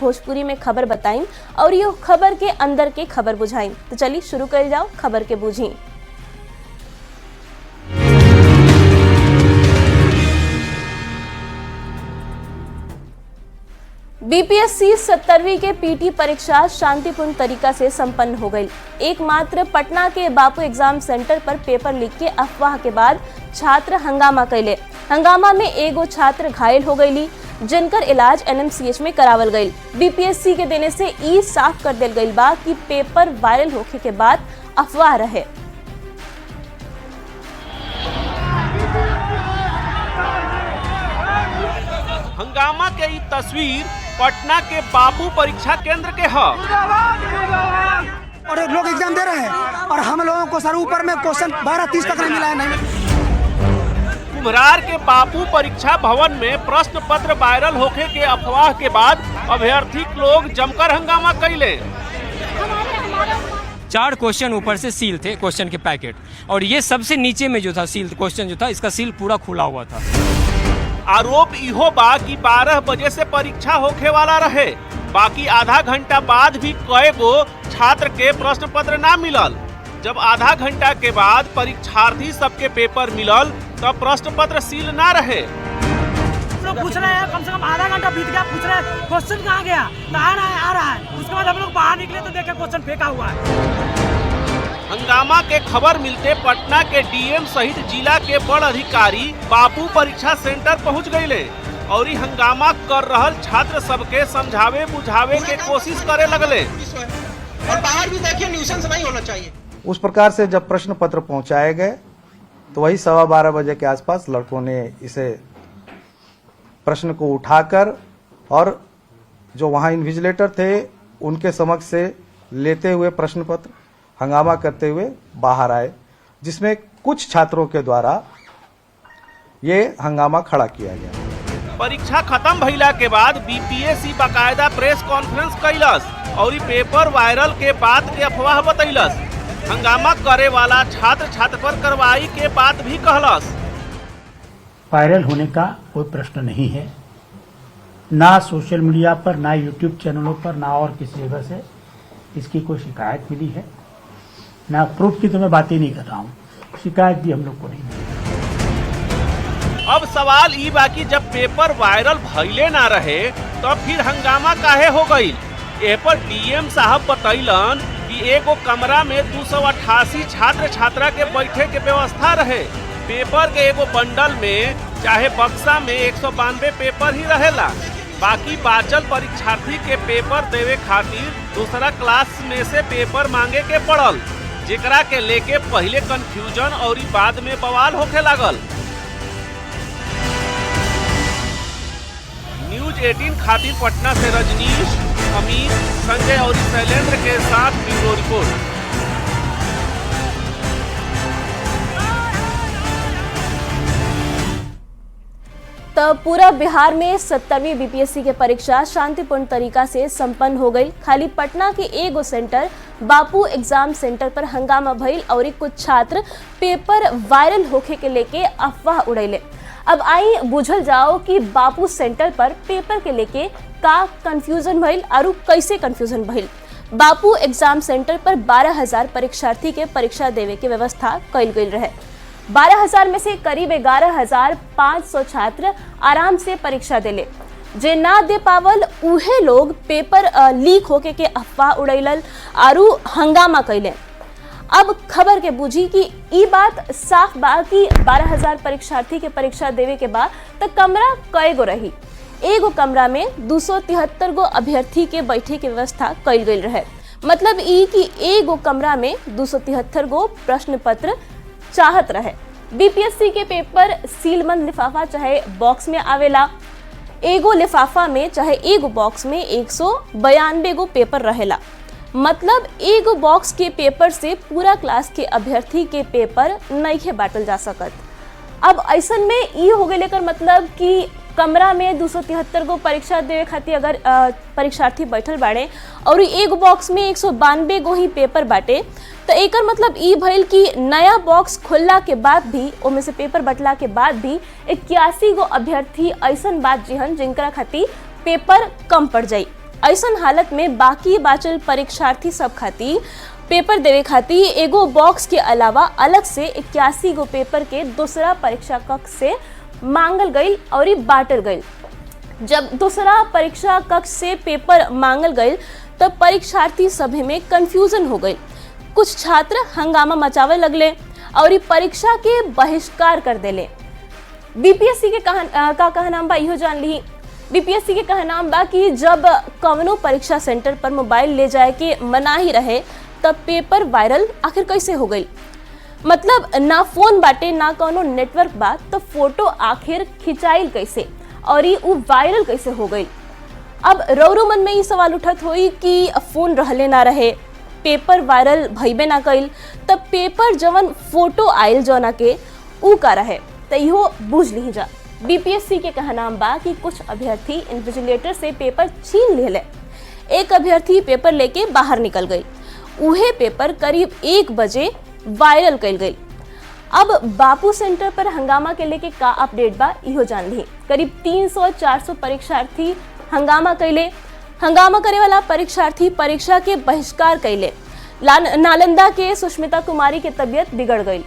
भोजपुरी में खबर बताई और ये खबर के अंदर के खबर बुझाई। तो चलिए शुरू कर जाओ खबर के बूझी। बीपीएससी 17वीं के पीटी परीक्षा शांतिपूर्ण तरीका से संपन्न हो गई। एकमात्र पटना के बापू एग्जाम सेंटर पर पेपर लीक के अफवाह के बाद छात्र हंगामा कैले। हंगामा में एगो छात्र घायल हो गई, जिनकर इलाज एनएमसीएच में करावल गई। बीपीएससी के देने से ई साफ कर दिल गई बा कि पेपर वायरल होने के बाद अफवाह रहे। हंगामा के ई तस्वीर पटना के बापू परीक्षा केंद्र के है और लोग एग्जाम दे रहे हैं और हम लोगों को सर ऊपर में क्वेश्चन 12-30 तक नहीं मिला है। नहीं, कुम्हरार के बापू परीक्षा भवन में प्रश्न पत्र वायरल होने के अफवाह के बाद अभ्यर्थी लोग जमकर हंगामा कैले। 4 क्वेश्चन ऊपर से सील थे, क्वेश्चन के पैकेट, और ये सबसे नीचे में जो था सील क्वेश्चन जो था, इसका सील पूरा खुला हुआ था। आरोप इहो बा कि 12 बजे से परीक्षा होखे वाला रहे, बाकी आधा घंटा बाद भी कई गो छात्र के प्रश्न पत्र ना मिलल। जब आधा घंटा के बाद परीक्षार्थी सबके पेपर मिलल तब प्रश्न पत्र सील ना रहे। हम लोग पूछ रहे हैं, कम से कम आधा घंटा बीत गया, पूछ रहे हैं क्वेश्चन कहाँ गया, आ रहा है। उसके बाद हम लोग बाहर निकले तो देखे क्वेश्चन फेंका हुआ है। हंगामा के खबर मिलते पटना के डीएम सहित जिला के बड़ अधिकारी बापू परीक्षा सेंटर पहुंच गए और हंगामा कर रहल छात्र सबके समझावे बुझावे के कोशिश करे लगले। और बाहर भी देखिए न्यूसेंस नहीं होना चाहिए। उस प्रकार से जब प्रश्न पत्र पहुंचाए गए तो वही 12:15 बजे के आसपास लड़कों ने इसे प्रश्न को उठाकर और जो वहां इन्विजिलेटर थे उनके समक्ष से लेते हुए प्रश्न पत्र हंगामा करते हुए बाहर आए, जिसमें कुछ छात्रों के द्वारा ये हंगामा खड़ा किया गया। परीक्षा खत्म भइला के बाद बीपीएससी बाकायदा प्रेस कॉन्फ्रेंस कैलस और पेपर वायरल के बाद के अफवाह बतैलस। हंगामा करे वाला छात्र पर कार्रवाई के बात भी कहलस। वायरल होने का कोई प्रश्न नहीं है, ना सोशल मीडिया पर, ना यूट्यूब चैनलों पर, ना और किसी जगह से इसकी कोई शिकायत मिली है। ना प्रूफ की तो मैं बात ही नहीं कर रहा हूँ, शिकायत भी हम लोग को नहीं मिली। अब सवाल ई बाकी जब पेपर वायरल भइले ना रहे तो फिर हंगामा काहे हो गई। ए पर डीएम साहब बतैलन कि एगो कमरा में 288 छात्र छात्रा के बैठे के व्यवस्था रहे। पेपर के एगो बंडल में चाहे बक्सा में 192 पेपर ही रहेला, बाकी बाचल परीक्षार्थी के पेपर देवे खातिर दूसरा क्लास में से पेपर मांगे के पड़ल, जेकरा के लेके पहले कंफ्यूजन और बाद में बवाल होखे लागल। न्यूज 18 खातिर पटना से रजनीश, अमित, संजय और शैलेंद्र के साथ ब्यूरो रिपोर्ट। तो पूरा बिहार में 17वीं बीपीएससी के परीक्षा शांतिपूर्ण तरीका से संपन्न हो गई। खाली पटना के एगो सेंटर बापू एग्जाम सेंटर पर हंगामा भइल और कुछ छात्र पेपर वायरल होखे के लेके अफवाह उड़ैले। अब आई बुझल जाओ कि बापू सेंटर पर पेपर के लेके का कंफ्यूजन भइल और कैसे कंफ्यूजन भइल। बापू एग्जाम सेंटर पर 12,000 परीक्षार्थी के परीक्षा देवे के व्यवस्था कइल गई रहे। 12,000 में से करीब 11,500 छात्र आराम से परीक्षा देले। जे ना दे पावल उहे लोग पेपर लीक होके के अफवाह उड़ैलल आरू हंगामा कैले। अब खबर के बूझी कि ई बात साफ बा कि 12,000 परीक्षार्थी के परीक्षा देवे के बाद तक कमरा कई गो रही। एगो कमरा में 273 गो अभ्यर्थी के बैठे के व्यवस्था कइल गई रहे। मतलब ई कि एगो कमरा में 273 गो प्रश्न पत्र चाहत रहे। बीपीएससी के पेपर सीलबंद लिफाफा चाहे बॉक्स में आवेला। एगो लिफाफा में चाहे एगो बॉक्स में 192 गो पेपर रहेला। मतलब एगो बॉक्स के पेपर से पूरा क्लास के अभ्यर्थी के पेपर नहीं बांटल जा सकत। अब ऐसन में ई हो गए लेकर मतलब कि कमरा में 273 गो परीक्षा देवे खातिर अगर परीक्षार्थी बैठल बाड़े और एगो बॉक्स में 192 गो ही पेपर बाटे तो एकर मतलब ई भइल कि नया बॉक्स खोलला के बाद भी ओमे से पेपर बटला के बाद भी 81 गो अभ्यर्थी ऐसन बात जिहन जिनकरा खातिर पेपर कम पड़ जाई। ऐसन हालत में बाकी बाचल परीक्षार्थी सब खातिर पेपर देवे खातिर एगो बॉक्स के अलावा अलग से 81 गो पेपर के दूसरा परीक्षा कक्ष से मांगल गई और बांटल गई। जब दूसरा परीक्षा कक्ष से पेपर मांगल गई तब परीक्षार्थी सभी में कंफ्यूजन हो गई। कुछ छात्र हंगामा मचावे लगले और परीक्षा के बहिष्कार कर देले। बीपीएससी के का कहना बा इहो जान ली। बीपीएससी के कहना बा कि जब कवनो परीक्षा सेंटर पर मोबाइल ले जाए के मनाही रहे तब पेपर वायरल आखिर कैसे हो गई। मतलब ना फोन बाटे ना कौनो नेटवर्क बा तो फोटो आखिर खिंचाइल कैसे और ये वायरल कैसे हो गई। अब रौरो मन में ये सवाल उठत होई कि फोन रहले ना रहे, पेपर वायरल भइबे ना कइल, तब पेपर जवन फोटो आयल जौना के ऊ का रहे तो इहो बूझ ली जा। बीपीएससी के कहना बा कि कुछ अभ्यर्थी इन्विजिलेटर से पेपर छीन लेले। एक अभ्यर्थी पेपर लेके बाहर निकल गई। उहे पेपर करीब 1 बजे वायरल कइल गई। अब बापू सेंटर पर हंगामा के लेके का अपडेट बा इहो जान ली। करीब 300-400 परीक्षार्थी हंगामा कैले। हंगामा करे वाला परीक्षार्थी परीक्षा के बहिष्कार कैले। नालंदा के सुष्मिता कुमारी के तबीयत बिगड़ गई।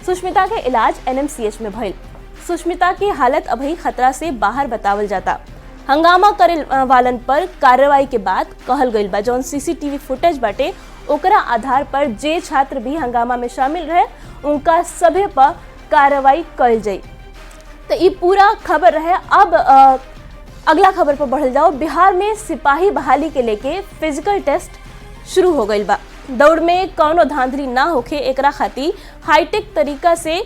सुष्मिता के इलाज एनएमसीएच में भइल। सुष्मिता की हालत अभी खतरा से बाहर बतावल जाता। हंगामा करे वालन पर कार्रवाई के बाद कहल गई बा जौन सीसीटीवी फुटेज बाटे ओकरा आधार पर जे छात्र भी हंगामा में शामिल रहे उनका सभे पर कार्रवाई कल जाई। तो ये पूरा खबर रहे। अब अगला खबर पर बढ़ल जाओ। बिहार में सिपाही बहाली के लेके फिजिकल टेस्ट शुरू हो गई बा। दौड़ में कौनो धांधली ना होखे एकरा खातिर हाईटेक तरीका से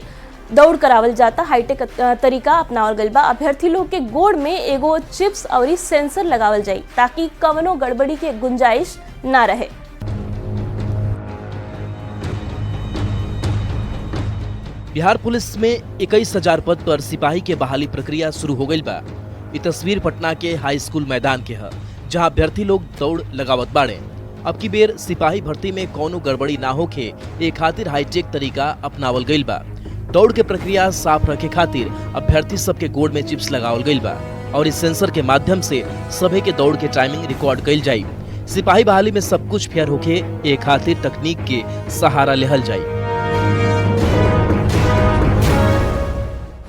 दौड़ करावल जाता। हाईटेक तरीका अपनावल गई बा। अभ्यर्थी लोग के गोड़ में एगो चिप्स और सेंसर लगावल जाई ताकि कवनो गड़बड़ी के गुंजाइश ना रहे। बिहार पुलिस में 21,000 पद पर सिपाही के बहाली प्रक्रिया शुरू हो गई बा। ये तस्वीर पटना के हाई स्कूल मैदान के है जहां अभ्यर्थी लोग दौड़ लगावत बाड़े। अब की बेर सिपाही भर्ती में कौनो गड़बड़ी ना होके एक खातिर हाईटेक तरीका अपनावल गई बा। दौड़ के प्रक्रिया साफ रखे खातिर अभ्यर्थी सबके गोड़ में चिप्स लगावल गई बा और इस सेंसर के माध्यम से सभी के दौड़ के टाइमिंग रिकॉर्ड कइल जाई। सिपाही बहाली में सब कुछ फेयर होके एक खातिर तकनीक के सहारा लेहल जाई।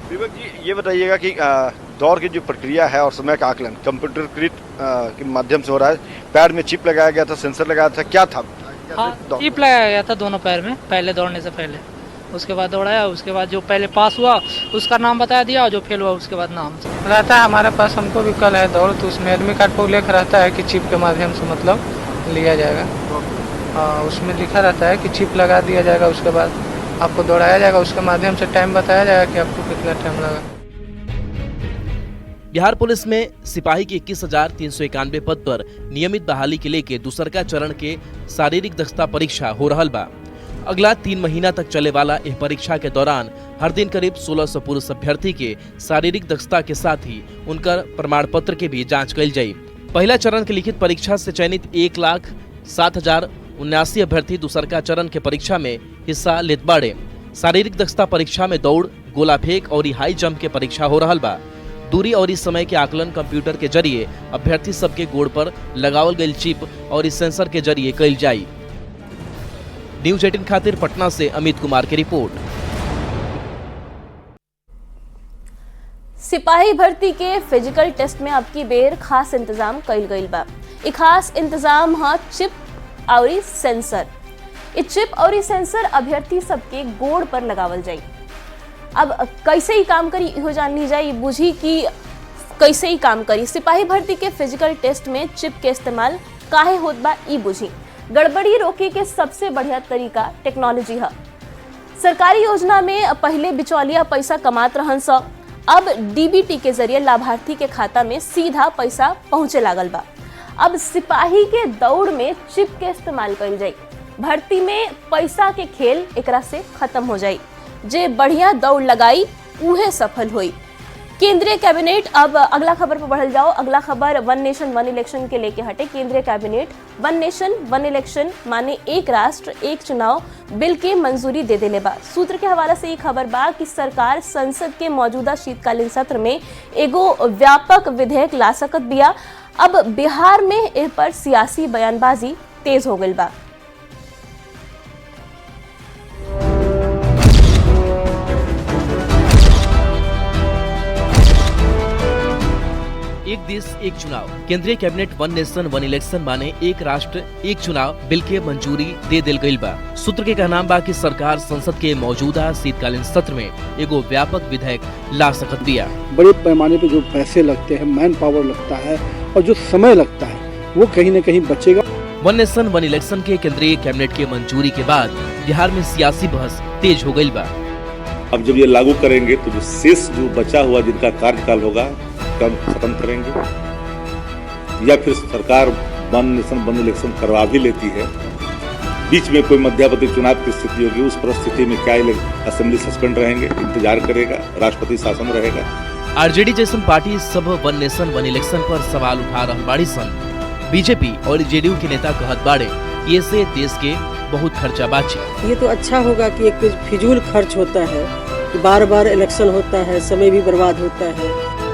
विवेक जी ये बताइएगा कि दौड़ की जो प्रक्रिया है और समय का आकलन कंप्यूटरकृत के माध्यम से हो रहा है। पैर में चिप लगाया गया था, सेंसर लगाया था, क्या था? हाँ, चिप लगाया गया था दोनों पैर में पहले दौड़ने से पहले। उसके बाद दौड़ाया, उसके बाद जो पहले पास हुआ उसका नाम बता दिया और जो फेल हुआ उसके बाद नाम रहता है। हमारे पास हमको भी कल है दौड़ तो उसमें एडमिट कार्ड पर उल्लेख रहता है कि चिप के माध्यम से मतलब लिया जाएगा। हाँ, उसमें लिखा रहता है कि चिप लगा दिया जाएगा, उसके बाद आपको दौड़ाया जाएगा, उसके माध्यम से टाइम बताया जाएगा कि आपको कितना टाइम लगा। बिहार पुलिस में सिपाही के 21,391 पद पर नियमित बहाली के लेके दूसरका चरण के शारीरिक दक्षता परीक्षा हो रहल बा। अगला 3 महीना तक चले वाला यह परीक्षा के दौरान हर दिन करीब 1600 पुरुष अभ्यर्थी के शारीरिक दक्षता के साथ ही उनकर प्रमाण पत्र के भी जांच कइल जाई। पहला चरण के लिखित परीक्षा से चयनित 1,07,079 अभ्यर्थी दूसरका चरण के परीक्षा में हिस्सा लेत बाड़े। शारीरिक दक्षता परीक्षा में दौड़, गोला फेंक और हाई जंप के परीक्षा हो रहल बा। दूरी और इस समय के आकलन कंप्यूटर के जरिए अभ्यर्थी सबके गोड़ पर लगावल गई चिप और इस सेंसर के जरिए कइल जाई। न्यूज 18 खातिर पटना से अमित कुमार की रिपोर्ट। सिपाही भर्ती के फिजिकल टेस्ट में अब की बेर खास इंतजाम कइल गइल बा। ई खास इंतजाम है चिप और सेंसर। ई चिप और सेंसर अभ्यर्थी सबके गोड़ पर लगावल जाई। अब कैसे ही काम करी इहो जान ली जाए, बुझी कि कैसे ही काम करी। सिपाही भर्ती के फिजिकल टेस्ट में चिप के इस्तेमाल काहे होत बा ई बुझी। गड़बड़ी रोके के सबसे बढ़िया तरीका टेक्नोलॉजी है। सरकारी योजना में पहले बिचौलिया पैसा कमात रहन स, अब डीबीटी के जरिए लाभार्थी के खाता में सीधा पैसा पहुंचे लागल बा। अब सिपाही के दौड़ में चिप के इस्तेमाल कइल जाई। भर्ती में पैसा के खेल एकरा से खत्म हो जाई। जे बढ़िया दौड़ लगाई उहे सफल हुई। केंद्रीय कैबिनेट, अब अगला खबर पर बढ़ल जाओ। अगला खबर वन नेशन वन इलेक्शन के लेके हटे। केंद्रीय कैबिनेट वन नेशन वन इलेक्शन माने एक राष्ट्र एक चुनाव बिल के मंजूरी दे देले बा। सूत्र के हवाला से ये खबर बा कि सरकार संसद के मौजूदा शीतकालीन सत्र में एगो व्यापक विधेयक ला सकत बिया। अब बिहार में एह पर सियासी बयानबाजी तेज हो गई बा। एक देश एक चुनाव। केंद्रीय कैबिनेट वन नेशन वन इलेक्शन माने एक राष्ट्र एक चुनाव बिल के मंजूरी दे दिल गई बा। सूत्र के कहना बा कि सरकार संसद के मौजूदा शीतकालीन सत्र में एगो व्यापक विधेयक ला सकत बिया। बड़े पैमाने पे जो पैसे लगते हैं, मैन पावर लगता है और जो समय लगता है वो कहीं न कहीं बचेगा। वन नेशन वन इलेक्शन के केंद्रीय कैबिनेट के मंजूरी के बाद बिहार में सियासी बहस तेज हो गई बा। अब जब ये लागू करेंगे तो जो शेष जो बचा हुआ जिनका कार्यकाल होगा कम खत्म करेंगे, या फिर सरकार वन नेशन वन इलेक्शन करवा भी लेती है, बीच में कोई मध्यावधि चुनाव की स्थिति होगी, उस परिस्थिति में क्या असेंबली सस्पेंड रहेंगे, इंतजार करेगा, राष्ट्रपति शासन रहेगा। आरजेडी जैसन पार्टी सब वन नेशन वन इलेक्शन पर सवाल उठा रहा बाड़ी सन। बीजेपी और जेडीयू के नेता कहत बाड़े ये से देश के बहुत खर्चा बाची। ये तो अच्छा होगा कि एक फिजूल खर्च होता है, बार बार इलेक्शन होता है, समय भी बर्बाद होता है।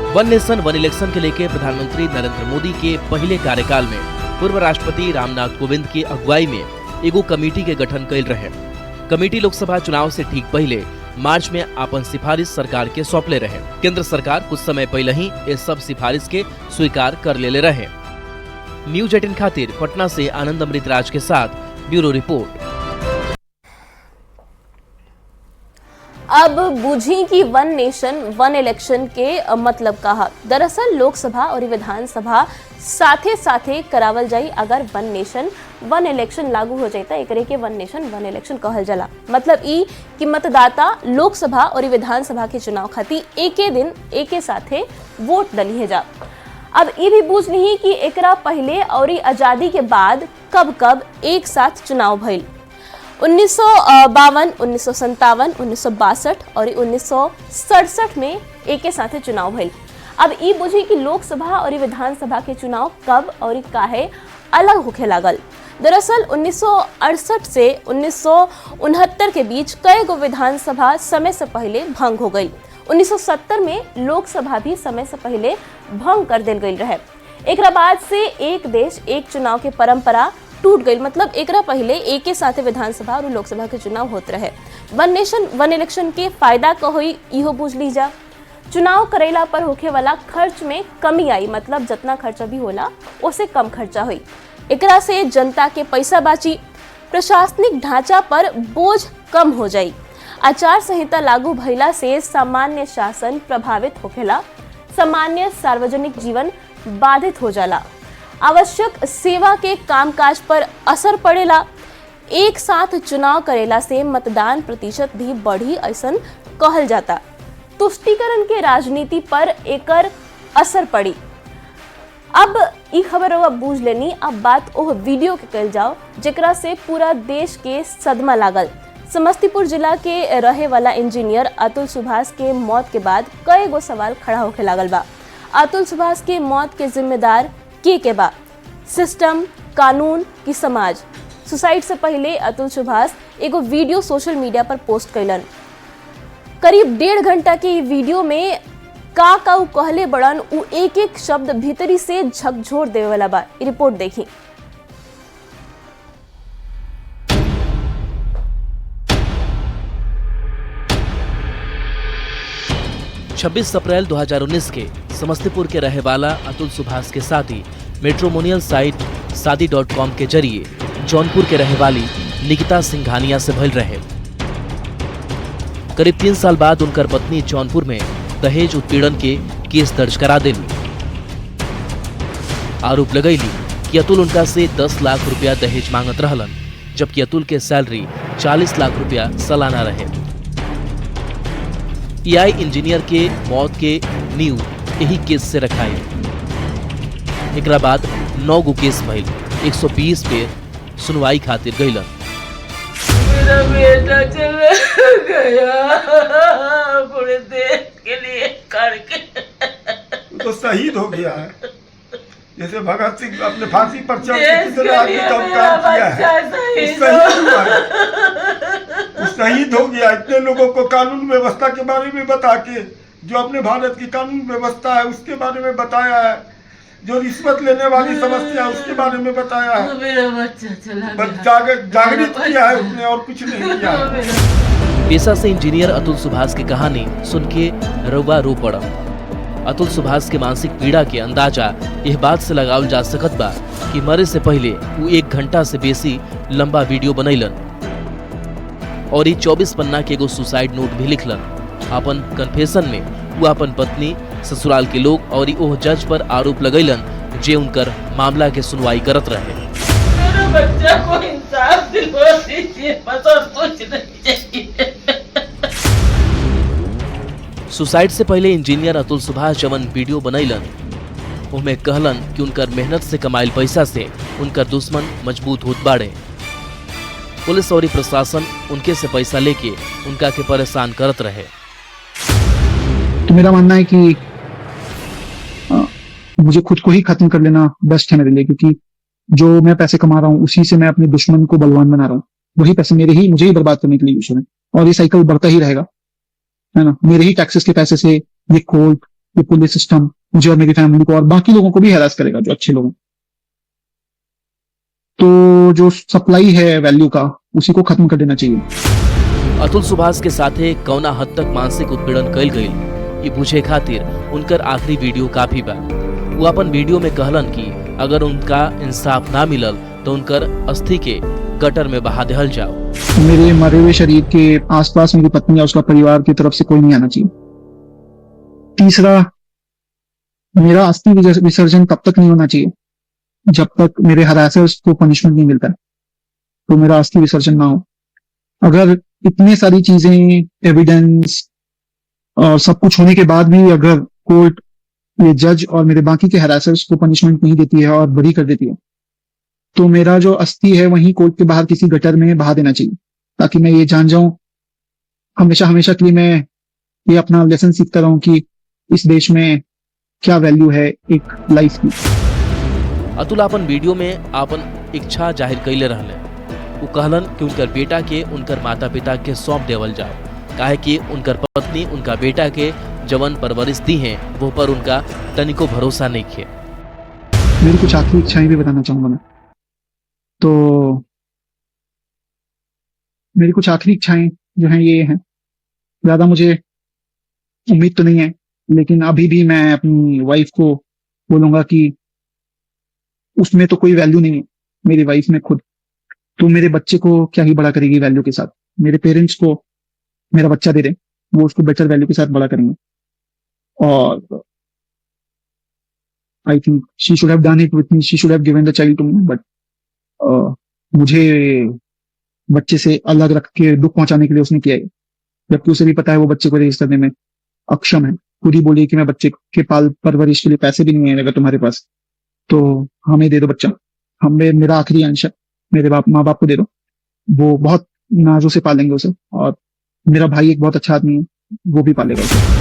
वन नेशन वन इलेक्शन के लेके प्रधानमंत्री नरेंद्र मोदी के पहले कार्यकाल में पूर्व राष्ट्रपति रामनाथ कोविंद की अगुवाई में एगो कमेटी के गठन कैल रहे। कमेटी लोकसभा चुनाव से ठीक पहले मार्च में अपन सिफारिश सरकार के सौंपले रहे। केंद्र सरकार कुछ समय पहले ही इस सब सिफारिश के स्वीकार कर ले रहे। न्यूज 18 खातिर पटना से आनंद अमृतराज के साथ ब्यूरो रिपोर्ट। अब बूझी कि वन नेशन वन इलेक्शन के मतलब कहा। दरअसल लोकसभा और विधानसभा साथे साथे करावल जाई। अगर वन नेशन वन इलेक्शन लागू हो जाता एकरे के वन नेशन वन इलेक्शन कहल जाला। मतलब ई कि मतदाता लोकसभा और विधानसभा के चुनाव खातिर एके दिन एके साथे वोट डली है जा। अब ये भी बूझ नहीं कि एकरा पहले और आजादी के बाद कब कब एक साथ चुनाव भइल। 1952, 1957, 1962 और 1967 में एक साथ चुनाव भइल। अब ई बुझी कि लोकसभा और विधानसभा के चुनाव कब और काहे अलग होखे लागल। दरअसल 1968 से 1969 के बीच कई गो विधानसभा समय से पहले भंग हो गई। 1970 में लोकसभा भी समय से पहले भंग कर दिल गई रहे। एक बाद से एक देश एक चुनाव के परंपरा टूट गई। मतलब एकरा पहले एक के साथ विधानसभा और लोकसभा के चुनाव होते रहे। वन नेशन वन इलेक्शन के फायदा का होई इहो बुझ लीजा। चुनाव करेला पर होखे वाला खर्च में कमी आई। मतलब जितना खर्चा भी होला उससे कम खर्चा हुई। एकरा से जनता के पैसा बाची, प्रशासनिक ढांचा पर बोझ कम हो जाई। आचार संहिता लागू भइला से सामान्य शासन प्रभावित होखेला, सामान्य सार्वजनिक जीवन बाधित हो जाला, आवश्यक सेवा के कामकाज पर असर पड़ेला। एक साथ चुनाव करेला से मतदान प्रतिशत भी बढ़ी ऐसन कहल जाता। तुष्टीकरण के राजनीति पर एकर असर पड़ी। अब ई खबर बूझ लेनी। अब बात ओह वीडियो के कल जाओ जेकरा से पूरा देश के सदमा लागल। समस्तीपुर जिला के रहे वाला इंजीनियर अतुल सुभाष के मौत के बाद कई गो सवाल खड़ा होके लागल बा। अतुल सुभाष के मौत के जिम्मेदार के बा? सिस्टम, कानून की समाज? सुसाइड से पहले अतुल सुभाष एगो वीडियो सोशल मीडिया पर पोस्ट कैलन। करीब 1.5 घंटा के वीडियो में का कहले बड़न उ एक एक शब्द भीतरी से झकझोर देवे वाला बा। रिपोर्ट देखी। 26 अप्रैल 2019 के समस्तीपुर के रहे वाला अतुल सुभाष के शादी मैट्रिमोनियल साइट शादी.com के जरिए जौनपुर के रहे वाली निकिता सिंघानिया से भइल रहे। करीब 3 साल बाद उनकर पत्नी जौनपुर में दहेज उत्पीड़न के केस दर्ज करा देली। आरोप लगैली कि अतुल उनका से 10 लाख रुपया दहेज मांगत रहलन, जबकि अतुल के सैलरी 40 लाख रुपया सालाना रहे। ईआई इंजीनियर के मौत के नींव यही केस से रखाई। एकरा बाद 9 गो केस भइल, 120 पे सुनवाई खातिर गइलन। मेरा बेटा चला गया पूरे देश के लिए करके। तो शहीद हो गया है। जैसे भगत सिंह अपने फांसी पर चढ़ के कितने आदमी का काम किया है, शहीद हो गया। इतने लोगों को कानून व्यवस्था के बारे में बता के, जो अपने भारत की कानून व्यवस्था है उसके बारे में बताया है, जो रिश्वत लेने वाली समस्या है उसके बारे में बताया है। मेरा बच्चा चला जागृत किया है उसने और कुछ नहीं किया है। पेशा से इंजीनियर अतुल सुभाष की कहानी सुन के रउआ रो पड़ा। अतुल सुभाष के मानसिक पीड़ा के अंदाजा यह बात से लगावल जा सकत बा कि मरे से पहले वो 1 घंटा से बेसी लंबा वीडियो बनैलन और 24 पन्ना के एगो सुसाइड नोट भी लिखलन। अपन कन्फेशन में वो अपन पत्नी, ससुराल के लोग और ओह जज पर आरोप लगैलन जे उनकर मामला के सुनवाई करत रहे। मेरे बच्चा को इंसाफ दिलवा दीजिए, बस और कुछ नहीं चाहिए। सुसाइड से पहले इंजीनियर अतुल सुभाष जवन वीडियो बनैलन उनमें कहलन कि उनकर मेहनत से कमाइल पैसा से उनकर दुश्मन मजबूत होत बाड़े। पुलिस और प्रशासन उनके से पैसा लेके उनका के परेशान करत रहे। तो मेरा मानना है कि मुझे खुद को ही खत्म कर लेना बेस्ट है मेरे लिए, क्योंकि जो मैं पैसे कमा रहा हूँ उसी से मैं अपने दुश्मन को बलवान बना रहा हूँ। वही पैसे मुझे ही बर्बाद करने के लिए यूज हो रहे हैं और ये साइकिल बढ़ता ही रहेगा, है ना। मेरे ही टैक्सेस के पैसे से ये कोर्ट, ये पुलिस सिस्टम मुझे और मेरी फैमिली को और बाकी लोगों को भी हैरास करेगा जो अच्छे लोग हैं। तो जो सप्लाई है वैल्यू का उसी को खत्म कर देना चाहिए। अतुल सुभाष के साथे कौना हद तक मानसिक उत्पीड़न कइल गइल ये पूछे खातिर उनकर आखिरी वीडियो काफी बा। वो अपन वीडियो में कहलन कि अगर उनका इंसाफ ना मिलल तो उनकर अस्थि के गटर में बहा देहल जाओ। मेरे मरे हुए शरीर के आसपास मेरी पत्नी या उसका परिवार की तरफ से कोई नहीं आना चाहिए। तीसरा, मेरा अस्थि विसर्जन तब तक नहीं होना चाहिए जब तक मेरे हरासर्स को पनिशमेंट नहीं मिलता है, तो मेरा अस्थि विसर्जन ना हो। अगर इतने सारी चीजें, एविडेंस और सब कुछ होने के बाद भी अगर कोर्ट, ये जज और मेरे बाकी के हरासर्स को पनिशमेंट नहीं देती है और बरी कर देती है, तो मेरा जो अस्थि है वहीं कोर्ट के बाहर किसी गटर में बहा देना चाहिए, ताकि मैं ये जान जाऊं हमेशा हमेशा के लिए, मैं ये अपना लेसन सीखता रहूं कि इस देश में क्या वैल्यू है एक लाइफ की। अतुल अपन वीडियो में अपन इच्छा जाहिर कैले रहले। वो कहलन कि उनकर बेटा के उनकर माता पिता के सौंप देवल जाओ, काहे कि उनकर पत्नी उनका बेटा के जवन परवरिश दी है वो पर उनका तनिको भरोसा नहीं है। मेरी कुछ आखिरी इच्छाएं भी बताना चाहूंगा मैं। तो मेरी कुछ आखिरी इच्छाएं जो हैं ये हैं, ज्यादा मुझे उम्मीद तो नहीं है, लेकिन अभी भी मैं अपनी वाइफ को बोलूंगा कि उसमें तो कोई वैल्यू नहीं है, मेरी वाइफ में खुद, तो मेरे बच्चे को क्या ही बड़ा करेगी वैल्यू के साथ। मेरे पेरेंट्स को मेरा बच्चा दे रहे, वो उसको बेटर वैल्यू के साथ बड़ा करेंगे। और I think she should have done it with me, she should have given the child to me, but मुझे बच्चे से अलग रख के दुख पहुंचाने के लिए उसने किया है, जबकि उसे भी पता है वो बच्चे को रेज करने में अक्षम है। खुद ही बोली कि मैं बच्चे के पाल परवरिश के लिए पैसे भी नहीं है अगर तुम्हारे पास, तो हमें दे दो बच्चा, हमें मेरा आखिरी अंश है, मेरे माँ बाप को दे दो, वो बहुत नाजों से पालेंगे उसे, और मेरा भाई एक बहुत अच्छा आदमी है, वो भी पालेगा उसे।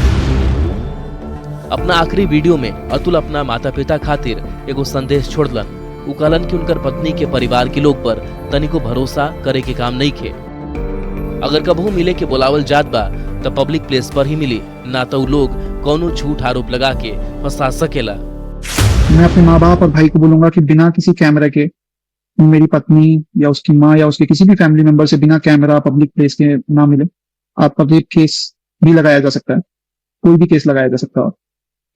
अपना आखिरी वीडियो में अतुल अपना माता पिता खातिर एगो संदेश छोड़लन। वो कहलन कि उनकर पत्नी के परिवार के लोग पर तनिको भरोसा करे के काम नहीं खे। अगर कभू मिले के बुलावल जात बा तो पब्लिक प्लेस पर ही मिली, ना तो लोग कौनो झूठ आरोप लगा के फंसा सकेला। मैं अपने माँ बाप और भाई को बोलूंगा कि बिना किसी कैमरा के मेरी पत्नी या उसकी माँ या उसके किसी भी फैमिली मेंबर से बिना कैमरा पब्लिक प्लेस के ना मिले। आप पब्लिक केस भी लगाया जा सकता है, कोई भी केस लगाया जा सकता है,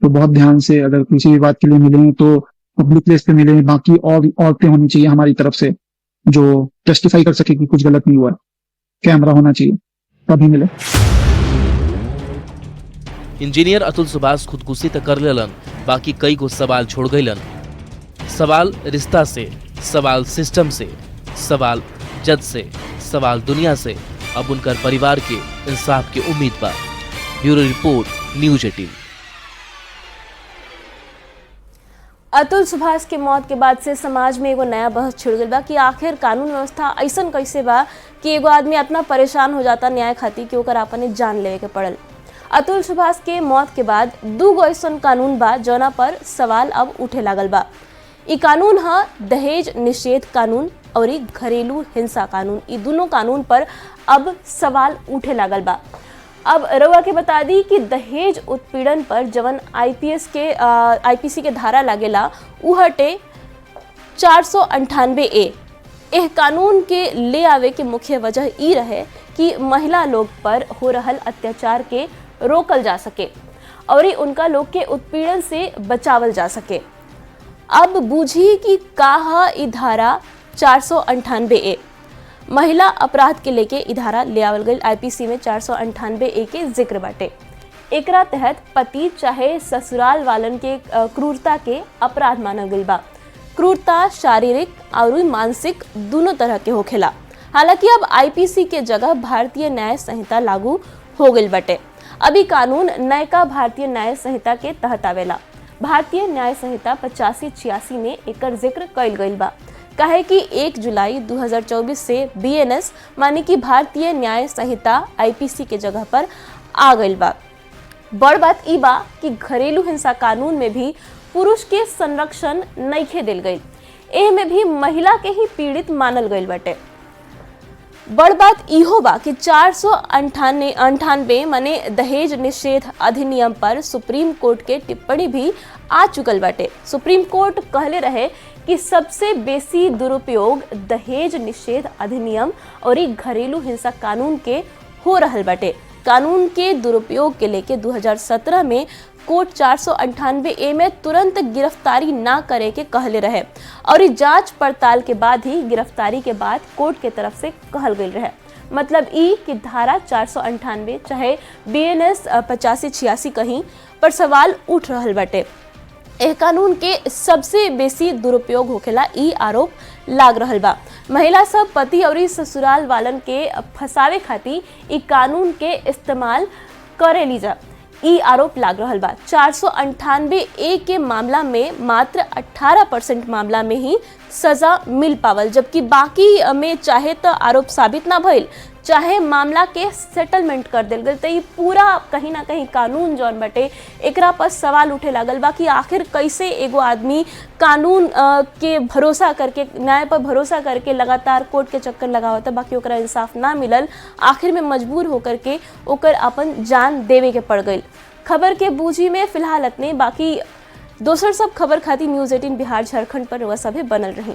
तो बहुत ध्यान से अगर किसी भी बात के लिए मिले तो पब्लिक प्लेस पे मिले। बाकी और औरतें होनी चाहिए हमारी तरफ से जो टेस्टिफाई कर सके कि कुछ गलत नहीं हुआ है, कैमरा होना चाहिए, तभी मिले। इंजीनियर अतुल सुभाष खुदकुशी तो कर लेलन, बाकी कई गो सवाल छोड़ गईलन। सवाल रिश्ता से, सवाल सिस्टम से, सवाल जज से, सवाल दुनिया से, अब उनकर परिवार के इंसाफ के उम्मीद बा। Bureau report, news 18। Atul Subhash के मौत के बाद से समाज में एगो नया बहस छिड़ गई बा कि आखिर कानून व्यवस्था ऐसन कैसे बा कि एगो आदमी इतना परेशान हो जाता न्याय खातिर कि ओकर अपने जान लेवे के पड़ल। अतुल सुभाष के मौत के बाद 2 गो ऐसन कानून बा जौना पर सवाल अब उठे लागल बा। ई कानून है दहेज निषेध कानून और घरेलू हिंसा कानून। ई दोनों कानून पर अब सवाल उठे लागल बा। अब रउआ के बता दी कि दहेज उत्पीड़न पर जवन आईपीसी के धारा लागेला उ हटे 498A। एह कानून के ले आवे के मुख्य वजह ई रहे कि महिला लोग पर हो रहल अत्याचार के रोकल जा सके और उनका लोग के उत्पीड़न से बचावल जा सके। अब बूझी कि काहा ई धारा 498A महिला अपराध के लेके ई धारा ले आवल गई। आईपीसी में 498A के जिक्र बाटे। एकरा तहत पति चाहे ससुराल वालन के क्रूरता के अपराध मानल गई बा। क्रूरता शारीरिक और मानसिक दोनों तरह के होखेला। हालांकि अब आईपीसी के जगह भारतीय न्याय संहिता लागू हो गई बटे। अभी कानून नयका भारतीय न्याय संहिता के तहत आवेला। भारतीय न्याय संहिता 85-86 में एकर जिक्र कइल गइल बा। कहे कि 1 जुलाई 2024 से बीएनएस माने कि भारतीय न्याय संहिता आईपीसी के जगह पर आ गइल बा। बड़ बात ई बा कि घरेलू हिंसा कानून में भी पुरुष के संरक्षण नइखे देल गई। एह में भी महिला के ही पीड़ित मानल गइल बाटे। बड़ बात इहो बा कि 498 माने दहेज निषेध अधिनियम पर सुप्रीम कोर्ट के टिप्पणी भी आ चुकल बाटे। सुप्रीम कोर्ट कहले रहे कि सबसे बेसी दुरुपयोग दहेज निषेध अधिनियम और घरेलू हिंसा कानून के हो रहल बाटे। कानून के दुरुपयोग के लेके 2017 में कोर्ट 498A में तुरंत गिरफ्तारी ना करे के कहले रहे और जांच पड़ताल के बाद ही गिरफ्तारी के बाद कोर्ट के तरफ से कहल गई रहे। मतलब ई कि धारा 498 चाहे बीएनएस 85-86 कहीं पर सवाल उठ रहल बाटे। एह कानून के सबसे बेसी दुरुपयोग होखेला ई आरोप लाग रहल बा। महिला सब पति और ससुराल वालन के फंसावे खातिर ई कानून के इस्तेमाल करे ली जा। ई आरोप लाग रहल बा। 498A के मामला में मात्र 18% मामला में ही सजा मिल पावल, जबकि बाकी में चाहे तो आरोप साबित ना भइल चाहे मामला के सेटलमेंट कर दिल गई। तो ये पूरा कहीं ना कहीं कानून जौन बटे एकरा पर सवाल उठे लागल बा कि आखिर कैसे एगो आदमी कानून के भरोसा करके न्याय पर भरोसा करके लगातार कोर्ट के चक्कर लगावता, बाकी ओकरा इंसाफ ना मिलल, आखिर में मजबूर होकर के ओकर अपन जान देवे के पड़ गई। खबर के बूझी में फिलहाल इतने, बाकी दोसर सब खबर खातिर न्यूज़ 18 बिहार झारखंड पर वह सभी बनल रही।